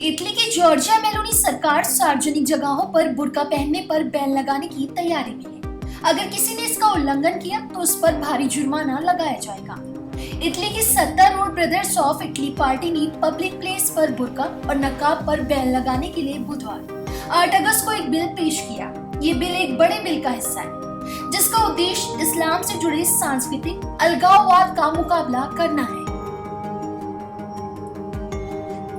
Italy की Giorgia Meloni सरकार सार्वजनिक जगहों पर बुर्का पहनने पर बैन लगाने की तैयारी में है। अगर किसी ने इसका उल्लंघन किया तो उस पर भारी जुर्माना लगाया जाएगा। इटली की सत्तारूढ़ ब्रदर्स ऑफ इटली पार्टी ने पब्लिक प्लेस पर बुर्का और नकाब पर बैन लगाने के लिए बुधवार 8 अगस्त को एक बिल पेश किया। ये बिल एक बड़े बिल का हिस्सा है जिसका उद्देश्य इस्लाम से जुड़े सांस्कृतिक अलगाववाद का मुकाबला करना है।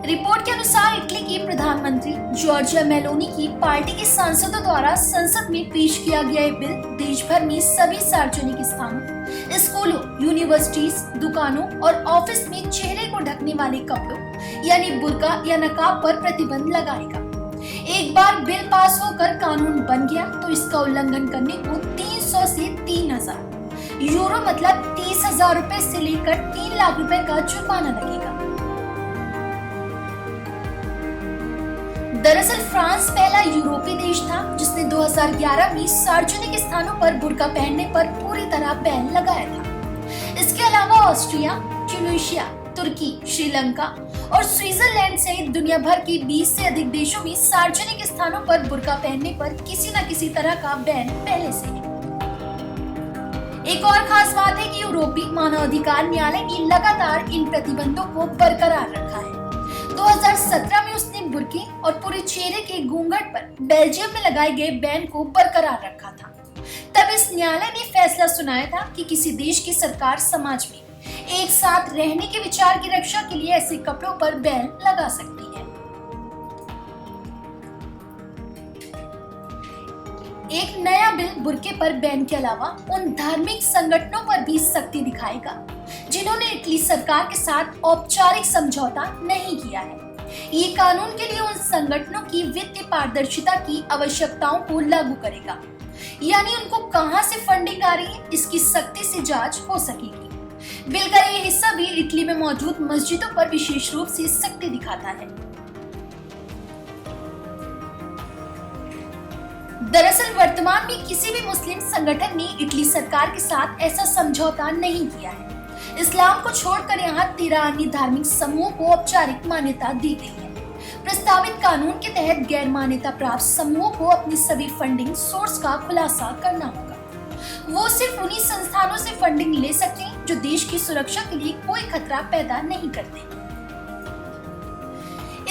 रिपोर्ट के अनुसार इटली के प्रधानमंत्री जॉर्जिया मेलोनी की पार्टी के सांसदों द्वारा संसद में पेश किया गया ये बिल देश भर में सभी सार्वजनिक स्थानों, स्कूलों, यूनिवर्सिटीज, दुकानों और ऑफिस में चेहरे को ढकने वाले कपड़ों यानी बुर्का या नकाब पर प्रतिबंध लगाएगा। एक बार बिल पास होकर कानून बन गया तो इसका उल्लंघन करने को 300 से 3000 यूरो मतलब 30,000 रुपए से लेकर 3 लाख रुपए का जुर्माना लगेगा। दरअसल फ्रांस पहला यूरोपीय देश था जिसने 2011 में सार्वजनिक स्थानों पर बुर्का पहनने पर पूरी तरह बैन लगाया था। इसके अलावा ऑस्ट्रिया, ट्यूनीशिया, तुर्की, श्रीलंका और स्विट्जरलैंड सहित दुनिया भर के 20 से अधिक देशों में सार्वजनिक स्थानों पर बुर्का पहनने पर किसी न किसी तरह का बैन पहले से है। एक और खास बात है कि यूरोपीय मानवाधिकार न्यायालय ने लगातार इन प्रतिबंधों को बरकरार रखा है। 2017 में उसने बुर्के और पूरे चेहरे के घूंघट पर बेल्जियम में लगाए गए बैन को बरकरार रखा था। तब इस न्यायालय ने फैसला सुनाया था कि किसी देश की सरकार समाज में एक साथ रहने के विचार की रक्षा के लिए ऐसे कपड़ों पर बैन लगा सकती है। एक नया बिल बुर्के पर बैन के अलावा उन धार्मिक संगठनों पर भी सख्ती दिखाएगा जिन्होंने इटली सरकार के साथ औपचारिक समझौता नहीं किया है। ये कानून के लिए उन संगठनों की वित्तीय पारदर्शिता की आवश्यकताओं को लागू करेगा, यानी उनको कहां से फंडिंग आ रही है इसकी सख्ती से जांच हो सकेगी। बिल का ये हिस्सा भी इटली में मौजूद मस्जिदों पर विशेष रूप से सख्ती दिखाता है। दरअसल वर्तमान में किसी भी मुस्लिम संगठन ने इटली सरकार के साथ ऐसा समझौता नहीं किया है। इस्लाम को छोड़कर यहाँ 13 अन्य धार्मिक समूहों को औपचारिक मान्यता दी गई है। प्रस्तावित कानून के तहत गैर मान्यता प्राप्त समूहों को अपनी सभी फंडिंग सोर्स का खुलासा करना होगा। वो सिर्फ उन्हीं संस्थानों से फंडिंग ले सकते हैं जो देश की सुरक्षा के लिए कोई खतरा पैदा नहीं करते।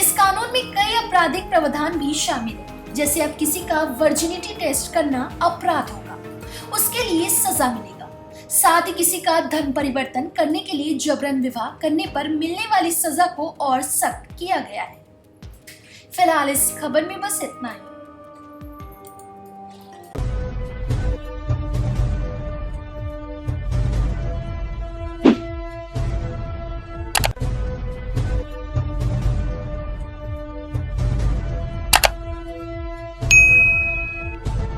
इस कानून में कई आपराधिक प्रावधान भी शामिल है, जैसे अब किसी का वर्जिनिटी टेस्ट करना अपराध होगा, उसके लिए सजा मिलेगी। साथ ही किसी का धर्म परिवर्तन करने के लिए जबरन विवाह करने पर मिलने वाली सजा को और सख्त किया गया है। फिलहाल इस खबर में बस इतना ही।